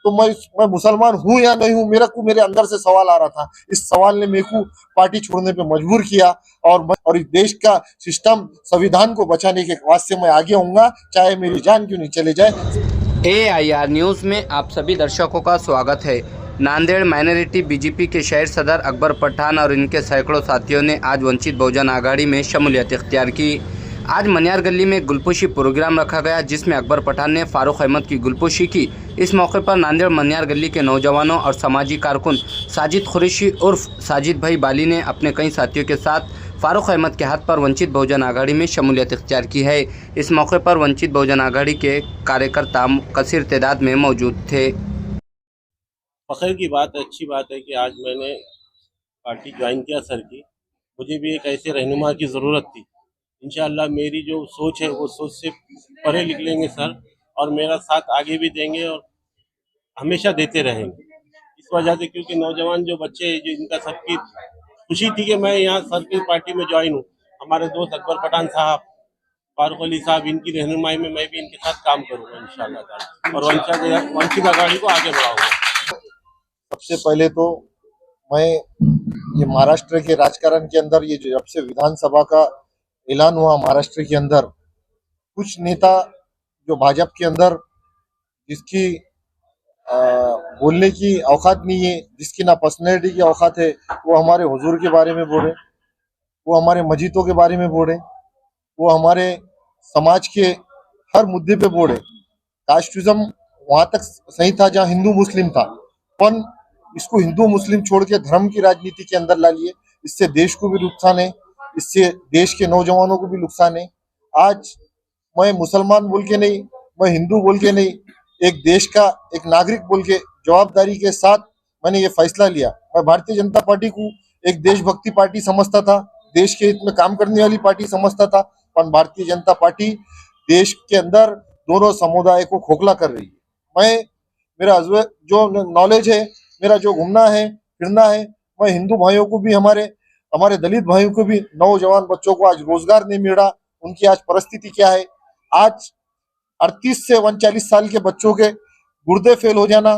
तो मैं मुसलमान हूं या नहीं हूं, मेरे अंदर से सवाल आ रहा था। इस सवाल ने मेरे को पार्टी छोड़ने पे मजबूर किया और इस देश का सिस्टम संविधान को बचाने के वास्ते मैं आगे आऊंगा, चाहे मेरी जान क्यों नहीं चले जाए। AIR न्यूज़ में आप सभी दर्शकों का स्वागत है। नांदेड़ माइनॉरिटी बीजेपी के शहर सदर अकबर पठान और इनके सैकड़ों साथियों ने आज वंचित बहुजन आघाड़ी में शमूलियत इख्तियार की। आज मनियार गली में गुलपोशी प्रोग्राम रखा गया, जिसमें अकबर पठान ने फारूक अहमद की गुलपोशी की। इस मौके पर नांदेड़ मनियार गली के नौजवानों और समाजी कारकुन साजिद कुरैशी उर्फ साजिद भाई बाली ने अपने कई साथियों के साथ फारूक अहमद के हाथ पर वंचित बहुजन आघाड़ी में शमूलियत इख्तियार की है। इस मौके पर वंचित बहुजन आघाड़ी के कार्यकर्ता कसीर तादाद में मौजूद थे। फख्र की बात, अच्छी बात है कि आज मैंने पार्टी ज्वाइन किया सर की। मुझे भी एक ऐसे रहनुमा की ज़रूरत थी। इंशाअल्लाह मेरी जो सोच है वो सोच से परे निकलेंगे सर, और मेरा साथ आगे भी देंगे और हमेशा देते रहेंगे। इस वजह से क्योंकि नौजवान जो बच्चे हैं, जो इनका सबकी खुशी थी कि मैं यहाँ सर की पार्टी में ज्वाइन हूँ। हमारे दोस्त अकबर पठान साहब, फारूक अली साहब, इनकी रहनुमाई में मैं भी इनके साथ काम करूँगा इंशाअल्लाह ताला, और वंचित आघाड़ी को आगे बढ़ाऊँगा। सबसे पहले तो मैं ये महाराष्ट्र के राजकारण के अंदर ये जब से विधानसभा का ऐलान हुआ महाराष्ट्र के अंदर, कुछ नेता जो भाजपा के अंदर जिसकी बोलने की औकात नहीं है, जिसकी ना पर्सनैलिटी की औकात है, वो हमारे हुजूर के बारे में बोले, वो हमारे मस्जिदों के बारे में बोले, वो हमारे समाज के हर मुद्दे पे बोले। कास्टिज्म वहां तक सही था जहाँ हिंदू मुस्लिम था, पर इसको हिंदू मुस्लिम छोड़ के धर्म की राजनीति के अंदर ला लिए। इससे देश को भी नुकसान है, इससे देश के नौजवानों को भी नुकसान है। आज मैं मुसलमान बोल के नहीं, मैं हिंदू बोल के नहीं, एक देश का एक नागरिक बोल के जवाबदारी के साथ मैंने ये फैसला लिया। मैं भारतीय जनता पार्टी को एक देशभक्ति पार्टी समझता था, देश के हित में काम करने वाली पार्टी समझता था, पर भारतीय जनता पार्टी देश के अंदर दोनों समुदाय को खोखला कर रही है। मैं मेरा जो नॉलेज है, मेरा जो घूमना है फिरना है, मैं हिंदू भाइयों को भी, हमारे दलित भाइयों को भी, नौजवान बच्चों को आज रोजगार नहीं मिल रहा, उनकी आज परिस्थिति क्या है। आज 38 से 39 साल के बच्चों के गुर्दे फेल हो जाना,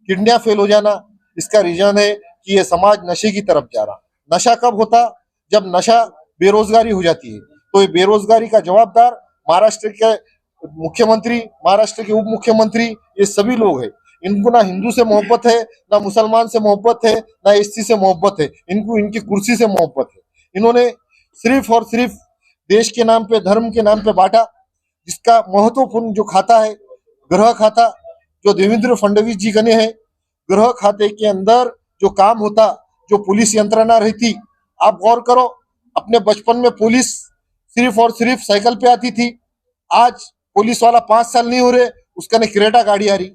किडनियां फेल हो जाना, इसका रीजन है कि ये समाज नशे की तरफ जा रहा। नशा कब होता? जब नशा बेरोजगारी हो जाती है। तो ये बेरोजगारी का जवाबदार महाराष्ट्र के मुख्यमंत्री, महाराष्ट्र के उप मुख्यमंत्री, ये सभी लोग हैं। इनको ना हिंदू से मोहब्बत है, ना मुसलमान से मोहब्बत है, ना एससी से मोहब्बत है, इनको इनकी कुर्सी से मोहब्बत है। इन्होंने सिर्फ और सिर्फ देश के नाम पे, धर्म के नाम पे बांटा, जिसका महत्वपूर्ण जो खाता है गृह खाता, जो देवेंद्र फडणवीस जी गने हैं, गृह खाते के अंदर जो काम होता, जो पुलिस यंत्रणा रहती, आप गौर करो, अपने बचपन में पुलिस सिर्फ और सिर्फ साइकिल पे आती थी। आज पुलिस वाला 5 साल नहीं हो रहे, उसका ने क्रेटा गाड़ी आ रही।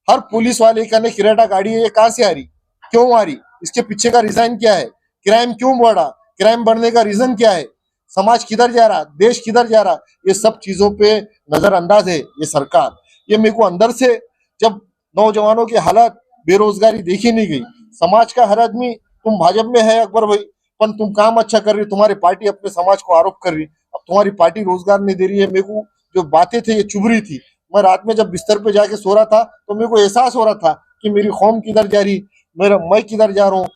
हर पुलिस वाले का ने क्रेटा गाड़ी है, ये कहां से आ रही, क्यों आ रही? इसके पीछे का रीजन क्या है? क्राइम क्यों बढ़ा? क्राइम बढ़ने का रीजन क्या है? समाज किधर जा रहा, देश किधर जा रहा? ये सब चीजों पे नजरअंदाज है ये सरकार। ये मेरे को अंदर से, जब नौजवानों की हालत, बेरोजगारी देखी नहीं गई, समाज का हर आदमी, तुम भाजपा में है अकबर भाई, पर तुम काम अच्छा कर रही, तुम्हारी पार्टी अपने समाज को आरोप कर रही, अब तुम्हारी पार्टी रोजगार नहीं दे रही है। मेरे को जो बातें थे ये चुभ रही थी। मैं रात में जब बिस्तर पे जाके सो रहा था तो मेरे को एहसास हो रहा था कि मेरी कौम किधर जा रही, मैं किधर जा रहा हूँ,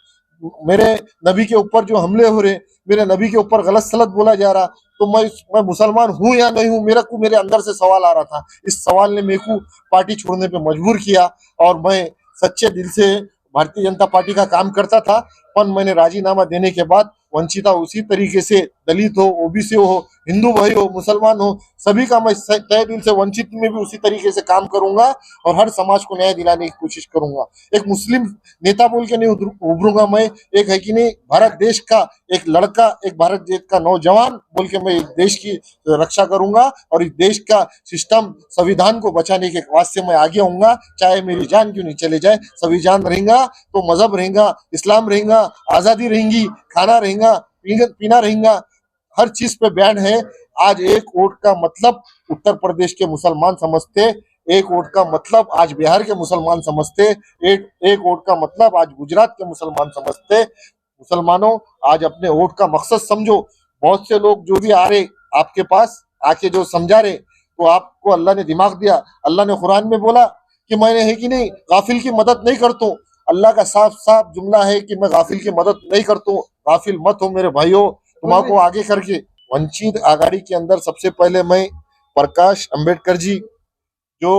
मेरे नबी के ऊपर जो हमले हो रहे, मेरे नबी के ऊपर गलत सलत बोला जा रहा, तो मैं मुसलमान हूं या नहीं हूं, मेरे अंदर से सवाल आ रहा था। इस सवाल ने मेरे को पार्टी छोड़ने पे मजबूर किया, और मैं सच्चे दिल से भारतीय जनता पार्टी का काम करता था, पर मैंने राजीनामा देने के बाद वंचिता उसी तरीके से, दलित हो, ओबीसी हो, हिंदू भाई हो, मुसलमान हो, सभी का मैं तय दिल से, वंचित में भी उसी तरीके से काम करूंगा और हर समाज को न्याय दिलाने की कोशिश करूंगा। एक मुस्लिम नेता बोल के नहीं उभरूंगा मैं, एक है कि नहीं, भारत देश का एक लड़का, एक भारत देश का नौजवान बोल के मैं देश की रक्षा करूंगा, और इस देश का सिस्टम, संविधान को बचाने के वास्ते मैं आगे आऊंगा, चाहे मेरी जान क्यों नहीं चले जाए। संविधान रहेगा तो मजहब रहेगा, इस्लाम रहेगा, आजादी रहेंगी, खाना रहेगा, पीना रहेगा, हर चीज पे बैन है। आज एक वोट का मतलब उत्तर प्रदेश के मुसलमान समझते, एक वोट का मतलब आज बिहार के मुसलमान समझते, एक वोट का मतलब आज गुजरात के मुसलमान समझते। मुसलमानों, आज अपने वोट का मकसद समझो। बहुत से लोग जो भी आ रहे आपके पास आके जो समझा रहे, तो आपको अल्लाह ने दिमाग दिया। अल्लाह ने कुरान में बोला कि मैंने है कि नहीं गाफिल की मदद नहीं करता हूँ। अल्लाह का साफ साफ जुमला है कि मैं गाफिल की मदद नहीं करता हूँ। गाफिल मत हो मेरे भाइयों, तुम्हारा आगे करके वंचित आघाड़ी के अंदर सबसे पहले मैं प्रकाश अंबेडकर जी, जो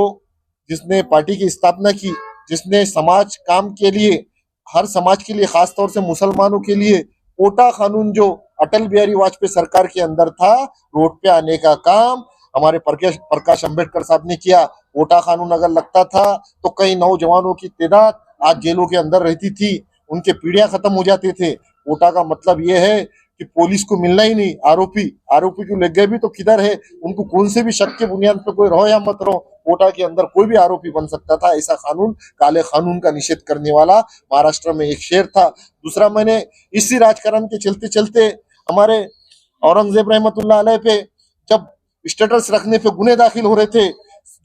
जिसने पार्टी की स्थापना की, जिसने समाज काम के लिए, हर समाज के लिए, खास तौर से मुसलमानों के लिए कोटा कानून जो अटल बिहारी वाजपेयी सरकार के अंदर था, रोड पे आने का काम हमारे प्रकाश अंबेडकर साहब ने किया। कोटा कानून अगर लगता था तो कई नौजवानों की तादाद आज जेलों के अंदर रहती थी, उनके पीढ़ियां खत्म हो जाते थे। कोटा का मतलब ये है कि पुलिस को मिलना ही नहीं, आरोपी को लग गए भी तो किधर है, उनको कौन से भी शक के बुनियाद पर कोई रहो या मत रहो, कोटा के अंदर कोई भी आरोपी बन सकता था। ऐसा कानून, काले कानून का निषेध करने वाला महाराष्ट्र में एक शेर था। दूसरा, मैंने इसी राजकारण के चलते चलते हमारे औरंगजेब रहमतुल्लाह अलैह पे जब स्टेटस रखने पे गुने दाखिल हो रहे थे,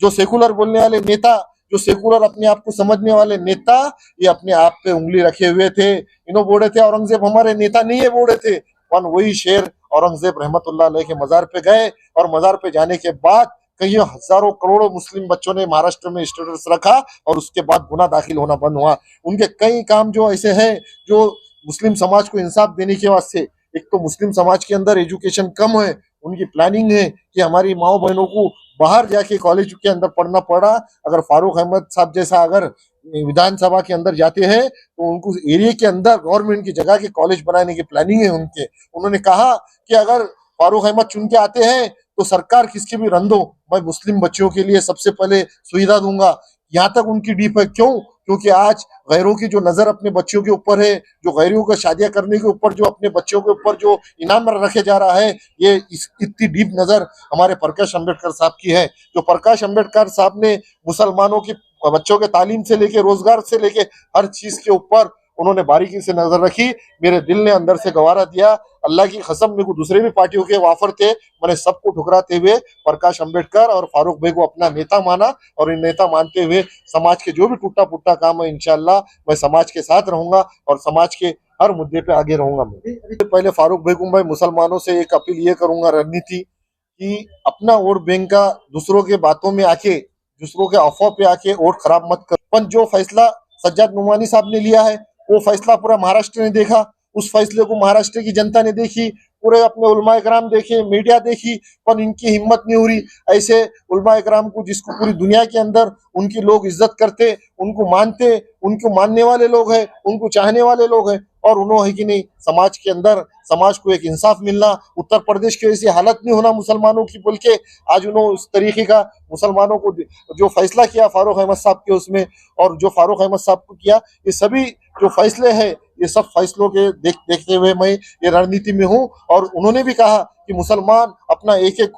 जो सेकुलर बोलने वाले नेता, जो सेकुलर अपने आप को समझने वाले नेता, ये अपने आप पे उंगली रखे हुए थे। इन्हों बोले थे औरंगजेब हमारे नेता नहीं है, बोले थे। वही शेर औरंगजेब रहमतुल्लाह अलैह के मजार पे गए, और मजार पे जाने के बाद कई हजारों करोड़ों मुस्लिम बच्चों ने महाराष्ट्र में स्टेटस रखा, और उसके बाद गुना दाखिल होना बंद हुआ। उनके कई काम जो ऐसे हैं जो मुस्लिम समाज को इंसाफ देने के वास्ते, एक तो मुस्लिम समाज के अंदर एजुकेशन कम है, उनकी प्लानिंग है कि हमारी माओ बहनों को बाहर जाके कॉलेज के अंदर पढ़ना पड़ा। अगर फारूक अहमद साहब जैसा अगर विधानसभा के अंदर जाते हैं तो उनको एरिया के अंदर गवर्नमेंट की जगह के कॉलेज बनाने की प्लानिंग है उनके। उन्होंने कहा कि अगर फारूक अहमद चुन के आते हैं तो सरकार किसकी भी रन दो, मैं मुस्लिम बच्चों के लिए सबसे पहले सुविधा दूंगा। यहाँ तक उनकी डीप है। क्यों? क्योंकि आज गैरों की जो नजर अपने बच्चों के ऊपर है, जो गैरों को शादियां करने के ऊपर जो अपने बच्चों के ऊपर जो इनाम रखे जा रहा है, ये इतनी डीप नजर हमारे प्रकाश अंबेडकर साहब की है। जो प्रकाश अंबेडकर साहब ने मुसलमानों की बच्चों के तालीम से लेके, रोजगार से लेके हर चीज के ऊपर उन्होंने बारीकी से नजर रखी। मेरे दिल ने अंदर से गवारा दिया। अल्लाह की कसम, मेरे को दूसरे भी पार्टियों के वाफर थे, मैंने सबको ठुकराते हुए प्रकाश अंबेडकर और फारूक भाई को अपना नेता माना, और इन नेता मानते हुए समाज के जो भी टूटा फूटा काम है इंशाल्लाह मैं समाज के साथ रहूंगा और समाज के हर मुद्दे पे आगे रहूंगा। मैं पहले फारूक भाई को मैं मुसलमानों से एक अपील ये करूंगा, रणनीति कि अपना वोट बैंक का दूसरों के बातों में आके, दूसरों के अफवाह पे आके वोट खराब मत कर। पर जो फैसला सज्जाद नुमानी साहब ने लिया है, वो फैसला पूरा महाराष्ट्र ने देखा, उस फैसले को महाराष्ट्र की जनता ने देखी, पूरे अपने उलमा इकराम देखे, मीडिया देखी, पर इनकी हिम्मत नहीं हो रही। ऐसे उलमा इकराम को जिसको पूरी दुनिया के अंदर उनकी लोग इज्जत करते, उनको मानते, उनको मानने वाले लोग हैं, उनको चाहने वाले लोग हैं, और उन्होंने है कि नहीं समाज के अंदर, समाज को एक इंसाफ मिलना, उत्तर प्रदेश की ऐसी हालत नहीं होना मुसलमानों की, बोल के आज उन्होंने उस तरीके का मुसलमानों को जो फैसला किया फारूक अहमद साहब के उसमें, और जो फारूक अहमद साहब को किया, ये सभी जो फैसले हैं, ये सब फैसलों के देखते हुए मैं ये रणनीति में हूँ। और उन्होंने भी कहा कि मुसलमान अपना एक एक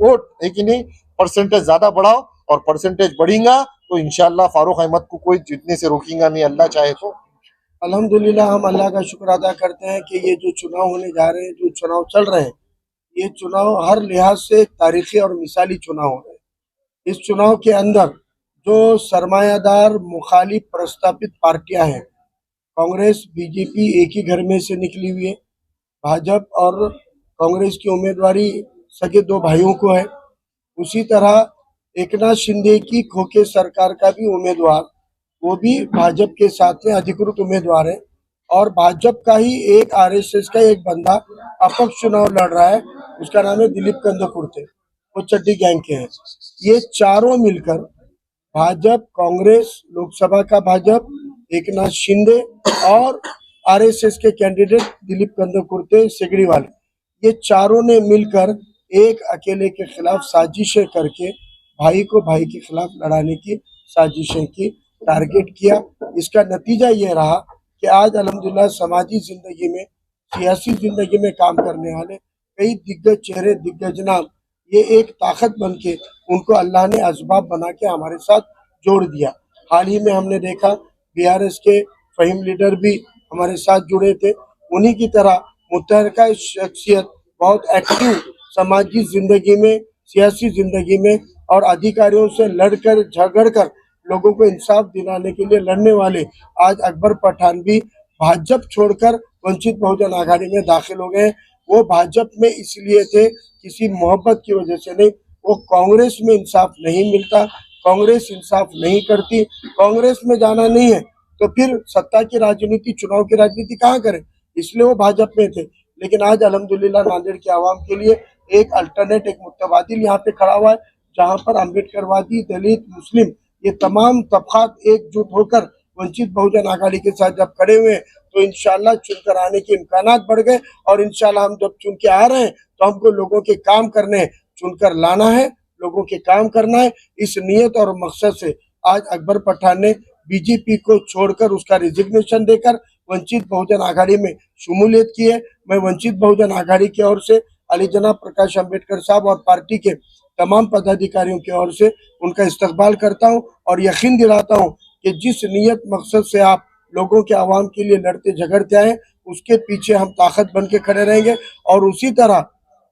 वोट है कि नहीं परसेंटेज ज्यादा बढ़ाओ, और परसेंटेज बढ़ेगा तो इंशाल्लाह फारूक अहमद को कोई जीतने से रोकेगा नहीं, अल्लाह चाहे तो। अल्हम्दुलिल्लाह, हम अल्लाह का शुक्र अदा करते हैं कि ये जो चुनाव होने जा रहे हैं, जो चुनाव चल रहे हैं, ये चुनाव हर लिहाज से तारीखी और मिसाली चुनाव हो रहे हैं। इस चुनाव के अंदर जो सरमायादार मुखालिफ प्रस्तापित पार्टियां हैं, कांग्रेस बीजेपी एक ही घर में से निकली हुई है। भाजपा और कांग्रेस की उम्मीदवारी सगे दो भाइयों को है। उसी तरह एकनाथ शिंदे की खोखे सरकार का भी उम्मीदवार, वो भी भाजपा के साथ में अधिकृत उम्मीदवार है, और भाजपा का ही एक आरएसएस का एक बंदा अपक्ष चुनाव लड़ रहा है, उसका नाम है दिलीप कंदकुर्ते, वो चड्डी गैंग के हैं। ये चारों मिलकर भाजपा, कांग्रेस, लोकसभा का भाजपा, एकनाथ शिंदे और आरएसएस के कैंडिडेट दिलीप कंदकुर्ते सेगड़ी वाले, ये चारों ने मिलकर एक अकेले के खिलाफ साजिशें करके भाई को भाई के खिलाफ लड़ाने की साजिशें की, टारगेट किया। इसका नतीजा ये रहा कि आज अल्हम्दुलिल्लाह समाजी जिंदगी में, सियासी जिंदगी में काम करने वाले कई दिग्गज चेहरे, दिग्गज नाम, ये एक ताकत बन के उनको अल्लाह ने असबाब बना के हमारे साथ जोड़ दिया। हाल ही में हमने देखा बीआरएस के फहीम लीडर भी हमारे साथ जुड़े थे। उन्हीं की तरह मुतहरका शख्सियत बहुत एक्टिव समाजी जिंदगी में, सियासी जिंदगी में और अधिकारियों से लड़कर झगड़कर लोगों को इंसाफ दिलाने के लिए लड़ने वाले आज अकबर पठान भी भाजपा छोड़कर वंचित बहुजन आघाड़ी में दाखिल हो गए। वो भाजपा में इसलिए थे किसी मोहब्बत की वजह से नहीं, वो कांग्रेस में इंसाफ नहीं मिलता, कांग्रेस इंसाफ नहीं करती। कांग्रेस में जाना नहीं है तो फिर सत्ता की राजनीति, चुनाव की राजनीति कहाँ करें, इसलिए वो भाजपा में थे। लेकिन आज अल्हम्दुलिल्लाह नांदेड़ के आवाम के लिए एक अल्टरनेट, एक मुतबादिल यहाँ पे खड़ा हुआ है, जहाँ पर अम्बेडकरवादी, दलित, मुस्लिम ये तमाम तबकात एकजुट होकर वंचित बहुजन आघाड़ी के साथ जब खड़े हुए तो इंशाल्लाह चुनकर आने के इम्कानात बढ़ गए। और इंशाल्लाह हम जब चुन के आ रहे हैं तो हमको लोगों के काम करने हैं, चुनकर लाना है, लोगों के काम करना है। इस नियत और मकसद से आज अकबर पठान ने बीजेपी को छोड़कर, उसका रिजिग्नेशन देकर वंचित बहुजन आघाड़ी में शमूलियत की है। मैं वंचित बहुजन आघाड़ी की ओर से अली जनाब प्रकाश अम्बेडकर साहब और पार्टी के तमाम पदाधिकारियों की ओर से उनका इस्तकबाल करता हूं और यकीन दिलाता हूं कि जिस नियत मकसद से आप लोगों के आवाम के लिए लड़ते झगड़ते आए, उसके पीछे हम ताकत बन के खड़े रहेंगे। और उसी तरह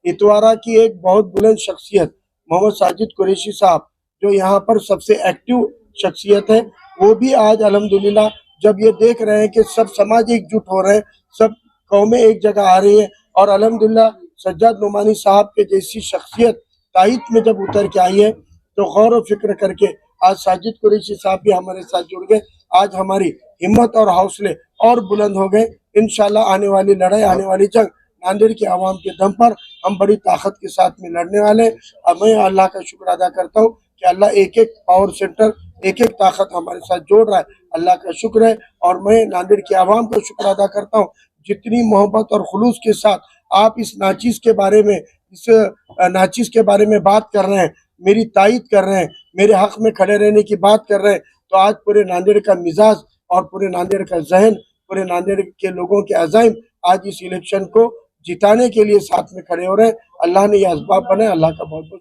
इतवारा की एक बहुत बुलंद शख्सियत मोहम्मद साजिद कुरैशी साहब, जो यहाँ पर सबसे एक्टिव शख्सियत है, वो भी आज अल्हम्दुलिल्लाह जब ये देख रहे हैं कि सब समाज एकजुट हो रहे हैं, सब कौमें एक जगह आ रही है और अल्हम्दुलिल्लाह सज्जाद नुमानी साहब के जैसी शख्सियत तायत में जब उतर के आई है तो गौर व फिक्र करके आज साजिद कुरैशी साहब भी हमारे साथ जुड़ गए। आज हमारी हिम्मत और हौसले और बुलंद हो गए। इंशाल्लाह आने वाली लड़ाई, आने वाली जंग नांदेड़ के आवाम के दम पर हम बड़ी ताकत के साथ में लड़ने वाले। अब मैं अल्लाह का शुक्र अदा करता हूँ कि अल्लाह एक एक पावर सेंटर, एक एक ताकत हमारे साथ जोड़ रहा है, अल्लाह का शुक्र है। और मैं नांदेड़ के आवाम का शुक्र अदा करता हूँ, जितनी मोहब्बत और खुलूस के साथ आप इस नाचीज के बारे में, इस नाचीज के बारे में बात कर रहे हैं, मेरी तायद कर रहे हैं, मेरे हक में खड़े रहने की बात कर रहे हैं, तो आज पूरे नांदेड़ का मिजाज और पूरे नांदेड़ का जहन, पूरे नांदेड़ के लोगों के अज़ाइम आज इस इलेक्शन को जिताने के लिए साथ में खड़े हो रहे हैं। अल्लाह ने ये असबाब बनाए। अल्लाह का बहुत बहुत